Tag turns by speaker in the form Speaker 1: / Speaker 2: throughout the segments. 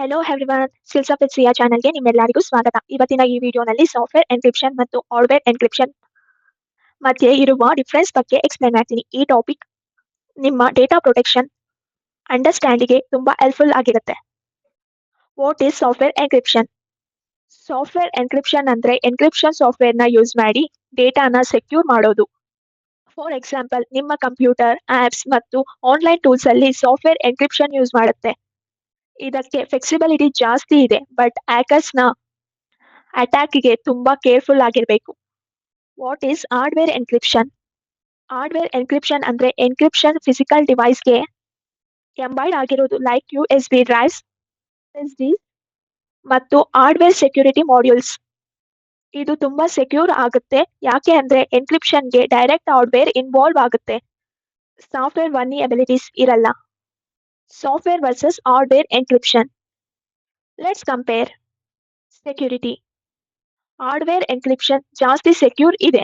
Speaker 1: Hello everyone, skills of ಸಿಯಾ ಚಾನಲ್ಗೆ ನಿಮ್ಮೆಲ್ಲರಿಗೂ ಸ್ವಾಗತ. ಇವತ್ತಿನ ಈ ವಿಡಿಯೋನಲ್ಲಿ ಸಾಫ್ಟ್ವೇರ್ ಎನ್ಕ್ರಿಪ್ಷನ್ ಮತ್ತು ಹಾರ್ಡ್ವೇರ್ ಎನ್ಕ್ರಿಪ್ಷನ್ ಮಧ್ಯೆ ಇರುವ ಡಿಫರೆನ್ಸ್ ಬಗ್ಗೆ ಎಕ್ಸ್ಪ್ಲೈನ್ ಮಾಡ್ತೀನಿ. ಈ ಟಾಪಿಕ್ ನಿಮ್ಮ ಡೇಟಾ ಪ್ರೊಟೆಕ್ಷನ್ ಅಂಡರ್ಸ್ಟ್ಯಾಂಡಿಗೆ ತುಂಬಾ ಹೆಲ್ಪ್ಫುಲ್ ಆಗಿರುತ್ತೆ. What is software encryption? Software encryption ಅಂದ್ರೆ ಎನ್ಕ್ರಿಪ್ಷನ್ ಸಾಫ್ಟ್ವೇರ್ನ ಯೂಸ್ ಮಾಡಿ ಡೇಟಾನ ಸೆಕ್ಯೂರ್ ಮಾಡೋದು. ಫಾರ್ ಎಕ್ಸಾಂಪಲ್, ನಿಮ್ಮ ಕಂಪ್ಯೂಟರ್, ಆಪ್ಸ್ ಮತ್ತು ಆನ್ಲೈನ್ ಟೂಲ್ಸ್ ಅಲ್ಲಿ ಸಾಫ್ಟ್ವೇರ್ ಎನ್ಕ್ರಿಪ್ಷನ್ ಯೂಸ್ ಮಾಡುತ್ತೆ. ಇದಕ್ಕೆ ಫ್ಲೆಕ್ಸಿಬಿಲಿಟಿ ಜಾಸ್ತಿ ಇದೆ, ಬಟ್ ಹ್ಯಾಕರ್ಸ್ನ ಅಟ್ಯಾಕ್ಗೆ ತುಂಬಾ ಕೇರ್ಫುಲ್ ಆಗಿರಬೇಕು. What is hardware encryption? Hardware encryption ಅಂದ್ರೆ ಎನ್ಕ್ರಿಪ್ಷನ್ ಫಿಸಿಕಲ್ ಡಿವೈಸ್ಗೆ ಎಂಬೈಡ್ ಆಗಿರೋದು, ಲೈಕ್ USB ಡ್ರೈವ್ಸ್, SSD ಮತ್ತು ಹಾರ್ಡ್ವೇರ್ ಸೆಕ್ಯೂರಿಟಿ ಮಾಡ್ಯೂಲ್ಸ್. ಇದು ತುಂಬಾ ಸೆಕ್ಯೂರ್ ಆಗುತ್ತೆ, ಯಾಕೆ ಅಂದ್ರೆ ಎನ್ಕ್ರಿಪ್ಷನ್ಗೆ ಡೈರೆಕ್ಟ್ ಹಾರ್ಡ್ವೇರ್ ಇನ್ವಾಲ್ವ್ ಆಗುತ್ತೆ. ಸಾಫ್ಟ್ವೇರ್ ವಲ್ನರಬಿಲಿಟೀಸ್ ಇರಲ್ಲ. Software versus hardware encryption. Let's compare. Security. Hardware encryption ಜಾಸ್ತಿ ಸೆಕ್ಯೂರ್ ಇದೆ.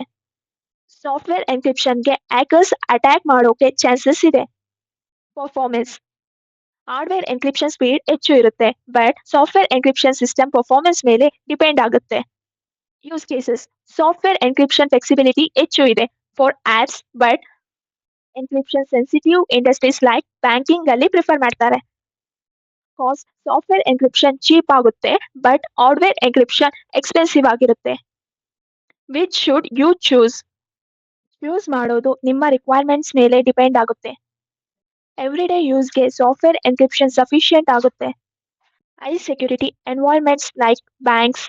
Speaker 1: ಸಾಫ್ಟ್ವೇರ್ ಎನ್ಕ್ರಿಪ್ಷನ್ಗೆ ಹ್ಯಾಕರ್ಸ್ ಅಟ್ಯಾಕ್ ಮಾಡೋಕೆ ಚಾನ್ಸಸ್ ಇದೆ. ಪರ್ಫಾರ್ಮೆನ್ಸ್. ಹಾರ್ಡ್ವೇರ್ ಎನ್ಕ್ರಿಪ್ಷನ್ ಸ್ಪೀಡ್ ಹೆಚ್ಚು ಇರುತ್ತೆ, but software encryption system performance ಮೇಲೆ ಡಿಪೆಂಡ್ ಆಗುತ್ತೆ. Use cases. Software encryption flexibility ಹೆಚ್ಚು ಇದೆ for apps, but encryption sensitive industries like banking ಅಲ್ಲಿ ಪ್ರಿಫರ್ ಮಾಡ್ತಾರೆ. ಕಾಸ್ಟ್. ಸಾಫ್ಟ್ವೇರ್ ಎನ್ಕ್ರಿಪ್ಷನ್ ಚೀಪ್ ಆಗುತ್ತೆ, ಬಟ್ ಹಾರ್ಡ್ವೇರ್ ಎನ್ಕ್ರಿಪ್ಷನ್ ಎಕ್ಸ್ಪೆನ್ಸಿವ್ ಆಗಿರುತ್ತೆ. Which should you choose? Use ಮಾಡೋದು ನಿಮ್ಮ ರಿಕ್ವೈರ್ಮೆಂಟ್ಸ್ ಮೇಲೆ ಡಿಪೆಂಡ್ ಆಗುತ್ತೆ. ಎವ್ರಿಡೇ ಯೂಸ್ಗೆ ಸಾಫ್ಟ್ವೇರ್ ಎನ್ಕ್ರಿಪ್ಷನ್ ಸಫಿಷಿಯಂಟ್ ಆಗುತ್ತೆ. High security environments like banks,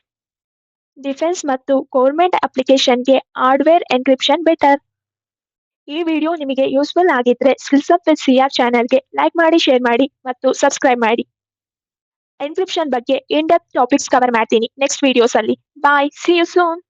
Speaker 1: defence ಮತ್ತು ಗೌರ್ಮೆಂಟ್ ಅಪ್ಲಿಕೇಶನ್ಗೆ ಹಾರ್ಡ್ವೇರ್ ಎನ್ಕ್ರಿಪ್ಷನ್ ಬೆಟರ್. ಈ ವಿಡಿಯೋ ನಿಮಗೆ ಯೂಸ್ಫುಲ್ ಆಗಿದ್ರೆ ಸ್ಕಿಲ್ಸ್ ಆಫ್ ಸಿಆರ್ ಚಾನೆಲ್ಗೆ ಲೈಕ್ ಮಾಡಿ, ಶೇರ್ ಮಾಡಿ ಮತ್ತು ಸಬ್ಸ್ಕ್ರೈಬ್ ಮಾಡಿ. ಎನ್ಕ್ರಿಪ್ಷನ್ ಬಗ್ಗೆ ಇನ್ ಡೆಪ್ತ್ ಟಾಪಿಕ್ಸ್ ಕವರ್ ಮಾಡ್ತೀನಿ ನೆಕ್ಸ್ಟ್ ವಿಡಿಯೋಸ್ ಅಲ್ಲಿ. ಬಾಯ್, ಸಿ ಯು ಸೂನ್.